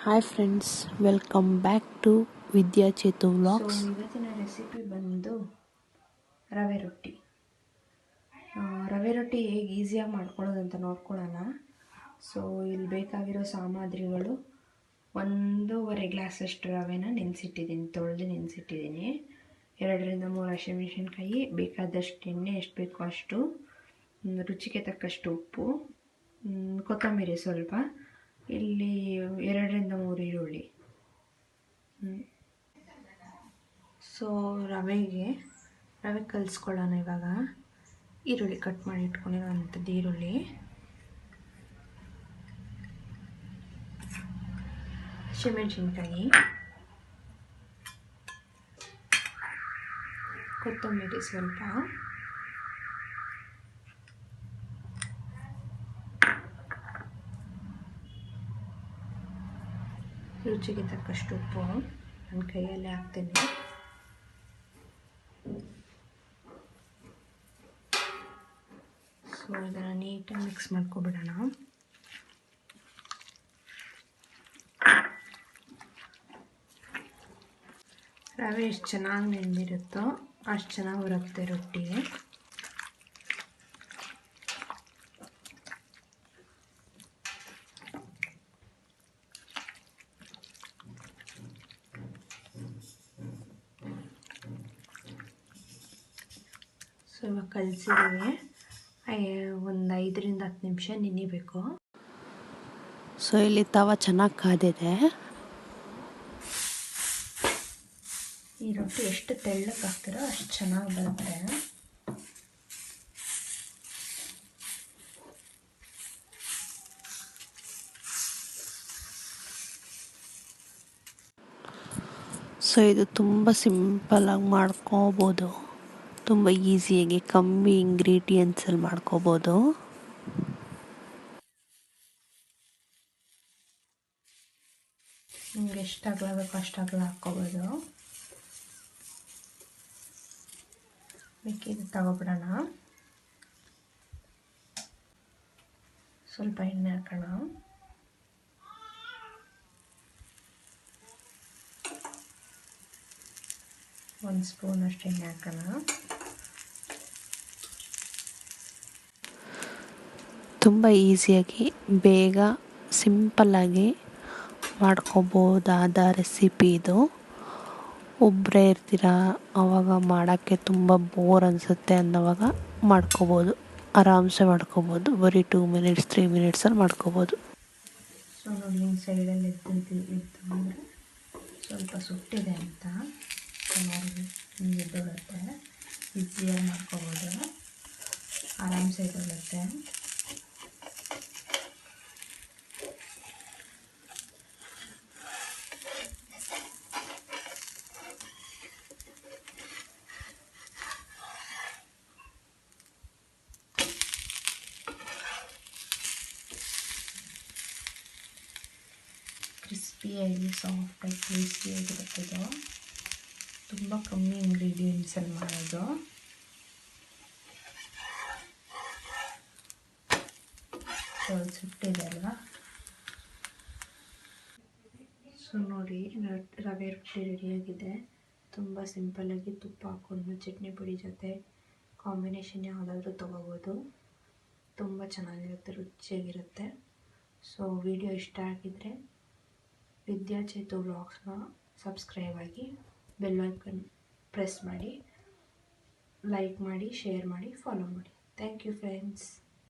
Hi friends, welcome back to Vidya Chethu vlogs. ಇವತ್ತಿನ recipe ಬಂದು ರವೆ ರೊಟ್ಟಿ. ರವೆ ರೊಟ್ಟಿ ಹೇಗೆ ಈಸಿಯಾಗಿ ಮಾಡ್ಕೊಳ್ಳೋದು ಅಂತ ನೋಡ್ಕೊಳ್ಳೋಣ. ಸೊ ಇಲ್ಲಿ ಬೇಕಾಗಿರೋ ಸಾಮಗ್ರಿಗಳು 1.5 ಗ್ಲಾಸಷ್ಟು ರವೆನ ತೊಳೆದು ನೆನೆಸಿಟ್ಟಿದ್ದೀನಿ. 2-3 ಹಸಿಮೆಣಸಿನ್ಕಾಯಿ, ಬೇಕಾದಷ್ಟು ಎಣ್ಣೆ, ಎಷ್ಟು ಬೇಕೋ ಅಷ್ಟು, ರುಚಿಗೆ ತಕ್ಕಷ್ಟು ಉಪ್ಪು, ಕೊತ್ತಂಬರಿ ಸ್ವಲ್ಪ, ಇಲ್ಲಿ 2-3 ಈರುಳ್ಳಿ. ಸೊ ರವೆ ಕಲಿಸ್ಕೊಳ್ಳೋಣ. ಇವಾಗ ಈರುಳ್ಳಿ ಕಟ್ ಮಾಡಿ ಇಟ್ಕೊಂಡಿರೋಂಥದ್ದು ಈರುಳ್ಳಿ, ಹಸಿಮೆಣಸಿನ್ಕಾಯಿ, ಕೊತ್ತಂಬರಿ ಸ್ವಲ್ಪ, ರುಚಿಗೆ ತಕ್ಕಷ್ಟು ಉಪ್ಪು ನನ್ನ ಕೈಯಲ್ಲೇ ಹಾಕ್ತೀನಿ. ಸೊ ಇದನ್ನು ನೀಟಾಗಿ ಮಿಕ್ಸ್ ಮಾಡ್ಕೊಬಿಡೋಣ. ರವೆ ಎಷ್ಟು ಚೆನ್ನಾಗಿ ನೆಂದಿರುತ್ತೋ ಅಷ್ಟು ಚೆನ್ನಾಗಿ ಬರುತ್ತೆ ರೊಟ್ಟಿಗೆ. ಸೊ ಇವಾಗ ಕಲಸಿದ್ದೀವಿ, ಒಂದು 5-10 ನಿಮಿಷ ನೆನಿಬೇಕು. ಸೊ ಇಲ್ಲಿ ತವ ಚೆನ್ನಾಗಿ ಕಾದಿದೆ. ಈ ರೊಟ್ಟಿ ಎಷ್ಟು ತೆಳ್ಳಗೆ ಹಾಕ್ತಿರೋ ಅಷ್ಟು ಚೆನ್ನಾಗಿ ಬರುತ್ತೆ. ಸೊ ಇದು ತುಂಬ ಸಿಂಪಲಾಗಿ ಮಾಡ್ಕೋಬೋದು, ತುಂಬ ಈಸಿಯಾಗಿ ಕಮ್ಮಿ ಇಂಗ್ರೀಡಿಯೆಂಟ್ಸಲ್ಲಿ ಮಾಡ್ಕೋಬೋದು. ನಿಮ್ಗೆ ಎಷ್ಟು ಅಗಲ ಬೇಕೋ ಅಷ್ಟು ಅಗಲ ಹಾಕ್ಕೋಬೋದು. ಮಿಕ್ಕಿದ್ದು ತಗೊಬಿಡೋಣ. ಸ್ವಲ್ಪ ಎಣ್ಣೆ ಹಾಕೋಣ. ಒಂದು ಸ್ಪೂನಷ್ಟು ಎಣ್ಣೆ ಹಾಕೋಣ. ತುಂಬ ಈಸಿಯಾಗಿ ಬೇಗ ಸಿಂಪಲ್ಲಾಗಿ ಮಾಡ್ಕೋಬೋದಾದ ರೆಸಿಪಿ ಇದು. ಒಬ್ಬರೇ ಇರ್ತೀರ, ಆವಾಗ ಮಾಡೋಕ್ಕೆ ತುಂಬ ಬೋರ್ ಅನಿಸುತ್ತೆ ಅನ್ನೋವಾಗ ಮಾಡ್ಕೋಬೋದು, ಆರಾಮ್ಸೆ ಮಾಡ್ಕೋಬೋದು. ಬರೀ 2 ಮಿನಿಟ್ಸ್ 3 ಮಿನಿಟ್ಸಲ್ಲಿ ಮಾಡ್ಕೋಬೋದು. ಸೊ ನೋಡಿ, ಹಿಂಗೆ ಸೈಡಲ್ಲಿ ಎದ್ದು ಅಂದರೆ ಸ್ವಲ್ಪ ಸುಟ್ಟಿದೆ ಅಂತ ಚೆನ್ನಾಗಿ ಹಿಂಗೆ ಎದ್ದೊಳುತ್ತೆ. ಈಸಿಯಾಗಿ ಮಾಡ್ಕೋಬೋದು, ಆರಾಮ್ಸೆ ಎದ್ದೊಳುತ್ತೆ. ಕ್ರಿಸ್ಪಿಯಾಗಿ ಸಾಫ್ಟಾಗಿ ಟೇಸ್ಟಿಯಾಗಿರುತ್ತೆ. ಇದು ತುಂಬ ಕಮ್ಮಿ ಇಂಗ್ರೀಡಿಯೆಂಟ್ಸಲ್ಲಿ ಮಾಡೋದು. ಸುಟ್ಟಿದೆ ಅಲ್ವಾ? ಸೊ ನೋಡಿ, ರವೆ ರೊಟ್ಟಿ ರೆಡಿಯಾಗಿದೆ. ತುಂಬ ಸಿಂಪಲ್ಲಾಗಿ ತುಪ್ಪ ಹಾಕ್ಕೊಂಡು ಚಟ್ನಿ ಪುಡಿ ಜೊತೆ ಕಾಂಬಿನೇಷನ್ ಯಾವುದಾದ್ರೂ ತೊಗೋಬೋದು. ತುಂಬ ಚೆನ್ನಾಗಿರುತ್ತೆ, ರುಚಿಯಾಗಿರುತ್ತೆ. ಸೊ ವಿಡಿಯೋ ಇಷ್ಟ ಆಗಿದ್ದರೆ ವಿದ್ಯಾ ಚೇತು ವ್ಲಾಗ್ಸ್ನ ಸಬ್ಸ್ಕ್ರೈಬ್ ಆಗಿ, ಬೆಲ್ ಐಕನ್ ಪ್ರೆಸ್ ಮಾಡಿ, ಲೈಕ್ ಮಾಡಿ, ಶೇರ್ ಮಾಡಿ, ಫಾಲೋ ಮಾಡಿ. Thank you friends.